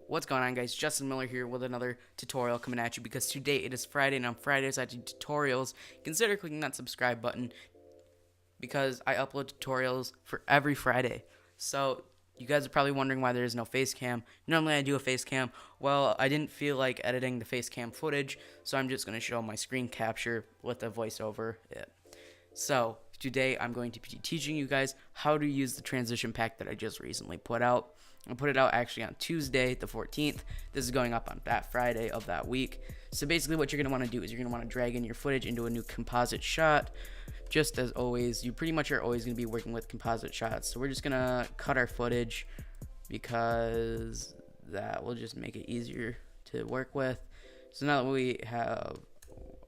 What's going on, guys? Justin Miller here with another tutorial coming at you because today it is Friday, and on Fridays I do tutorials. Consider clicking that subscribe button because I upload tutorials for every Friday. So you guys are probably wondering why there is no face cam. Normally I do a face cam. Well, I didn't feel like editing the face cam footage, so I'm just going to show my screen capture with the voiceover. So today I'm going to be teaching you guys how to use the transition pack that I just recently put out. I put it out actually on Tuesday the 14th. This is going up on that Friday of that week. So basically what you're going to want to do is you're going to want to drag in your footage into a new composite shot. Just as always, you pretty much are always going to be working with composite shots. So we're just going to cut our footage because that will just make it easier to work with. So now that we have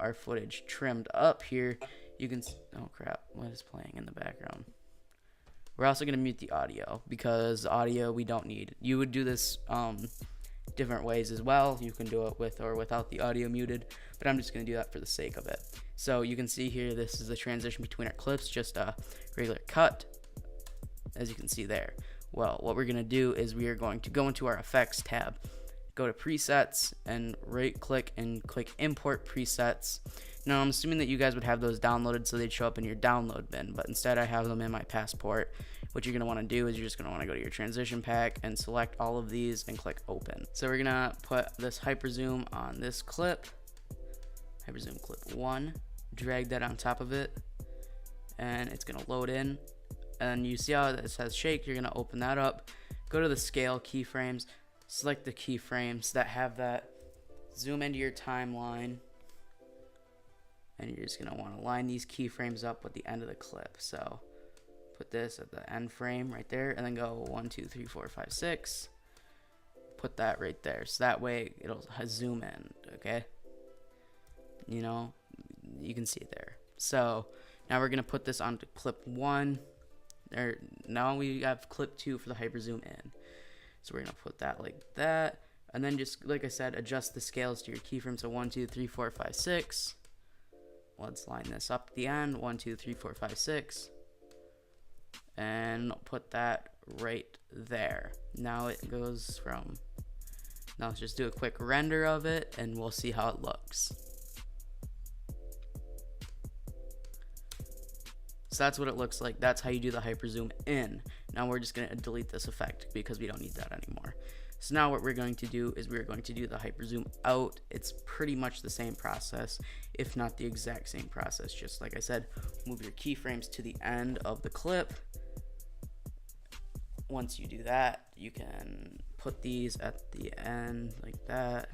our footage trimmed up here, you can, oh crap, what is playing in the background? We're also going to mute the audio because audio we don't need. You would do this different ways as well. You can do it with or without the audio muted, but I'm just going to do that for the sake of it. So you can see here, this is the transition between our clips, just a regular cut, as you can see there. Well, what we're going to do is we are going to go into our effects tab, go to presets, and right click and click import presets. Now I'm assuming that you guys would have those downloaded so they'd show up in your download bin, but instead I have them in my passport. What you're going to want to do is you're just going to want to go to your transition pack and select all of these and click open. So we're going to put this hyperzoom on this clip, hyperzoom clip 1, drag that on top of it, and it's going to load in. And you see how it says shake, you're going to open that up, go to the scale keyframes, select the keyframes that have that, zoom into your timeline, and you're just going to want to line these keyframes up with the end of the clip. So put this at the end frame right there, and then go 1, 2, 3, 4, 5, 6. Put that right there, so that way it'll zoom in, okay? You know, you can see it there. So now we're going to put this onto clip 1. Now we have clip 2 for the hyper zoom in. So we're going to put that like that, and then just, like I said, adjust the scales to your keyframe. So 1, 2, 3, 4, 5, 6. Let's line this up at the end. 1, 2, 3, 4, 5, 6. And put that right there. Now it goes from, now let's just do a quick render of it and we'll see how it looks. So that's what it looks like. That's how you do the hyper zoom in. Now we're just going to delete this effect because we don't need that anymore. So now what we're going to do is we're going to do the hyper zoom out. It's pretty much the same process, if not the exact same process. Just like I said, move your keyframes to the end of the clip. Once you do that, you can put these at the end like that.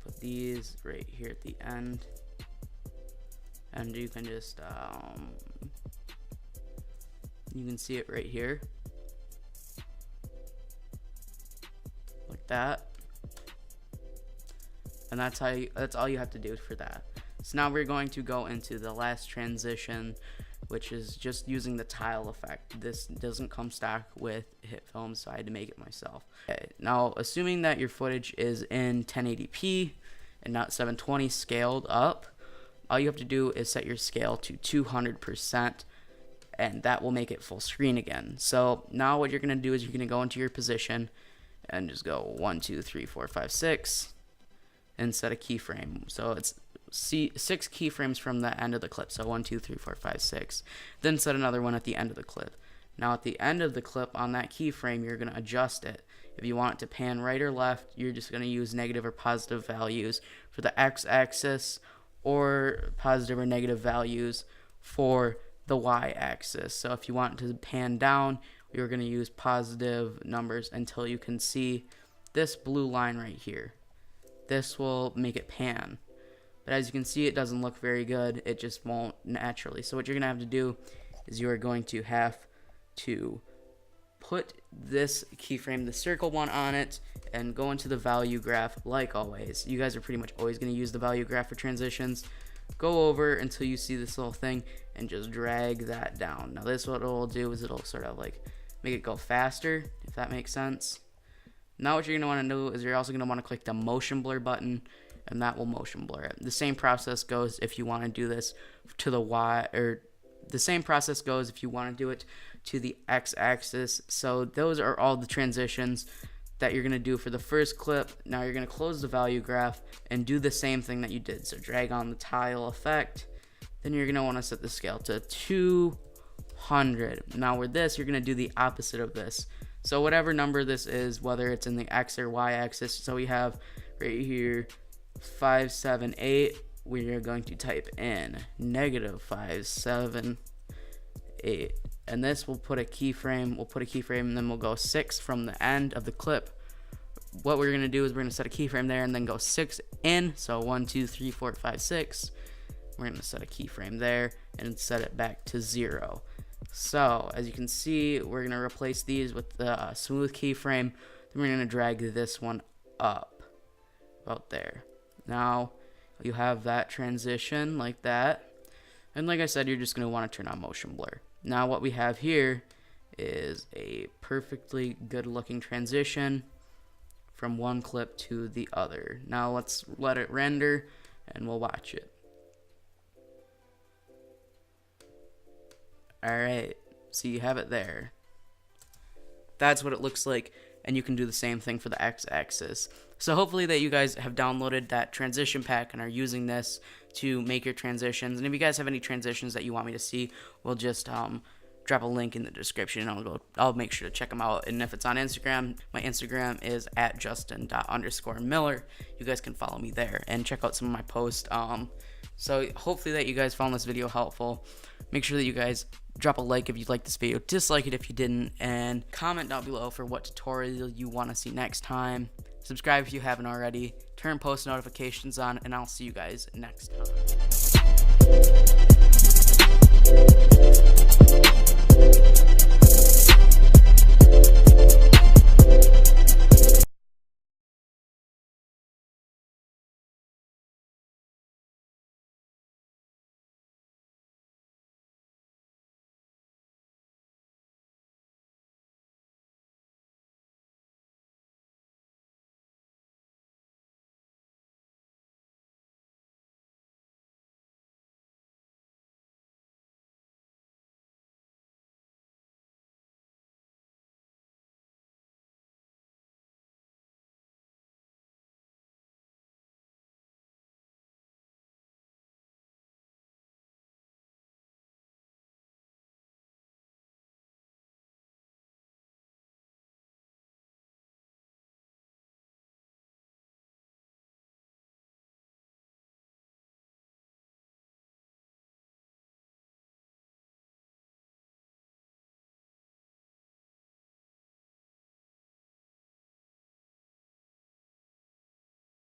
Put these right here at the end. And you can just, you can see it right here. Like that. And that's all you have to do for that. So now we're going to go into the last transition, which is just using the tile effect. This doesn't come stock with HitFilm, so I had to make it myself. Okay, now assuming that your footage is in 1080p and not 720 scaled up, all you have to do is set your scale to 200%, and that will make it full screen again. So now what you're going to do is you're going to go into your position and just go 1, 2, 3, 4, 5, 6 and set a keyframe. So it's 6 keyframes from the end of the clip. So 1, 2, 3, 4, 5, 6. Then set another one at the end of the clip. Now at the end of the clip on that keyframe, you're going to adjust it. If you want it to pan right or left, you're just going to use negative or positive values for the x-axis, or positive or negative values for the y-axis. So if you want it to pan down, you're going to use positive numbers until you can see this blue line right here. This will make it pan. But as you can see, it doesn't look very good. It just won't naturally. So what you're going to have to do is you are going to have to put this keyframe, the circle one, on it, and go into the value graph like always. You guys are pretty much always going to use the value graph for transitions. Go over until you see this little thing and just drag that down. Now this, what it'll do is it'll sort of like make it go faster, if that makes sense. Now what you're going to want to do is you're also going to want to click the motion blur button, and that will motion blur it. The same process goes if you want to do this to the Y, or the same process goes if you want to do it to the x-axis. So those are all the transitions that you're going to do for the first clip. Now you're going to close the value graph and do the same thing that you did. So drag on the tile effect. Then you're going to want to set the scale to 200. Now with this, you're going to do the opposite of this. So whatever number this is, whether it's in the x or y axis, so we have right here 578, we are going to type in -578. And this will put a keyframe. We'll put a keyframe and then we'll go 6 from the end of the clip. What we're going to do is we're going to set a keyframe there and then go 6 in. So 1, 2, 3, 4, 5, 6. We're going to set a keyframe there and set it back to 0. So as you can see, we're going to replace these with the smooth keyframe. Then we're going to drag this one up about there. Now you have that transition like that. And like I said, you're just going to want to turn on motion blur. Now what we have here is a perfectly good looking transition from one clip to the other. Now let's let it render and we'll watch it. Alright, so you have it there. That's what it looks like, and you can do the same thing for the x-axis. So hopefully that you guys have downloaded that transition pack and are using this to make your transitions. And if you guys have any transitions that you want me to see, we'll just drop a link in the description and I'll make sure to check them out. And if it's on Instagram, my Instagram is @justin._miller. You guys can follow me there and check out some of my posts. So hopefully that you guys found this video helpful. Make sure that you guys drop a like if you liked this video, dislike it if you didn't, and comment down below for what tutorial you want to see next time. Subscribe if you haven't already, turn post notifications on, and I'll see you guys next time.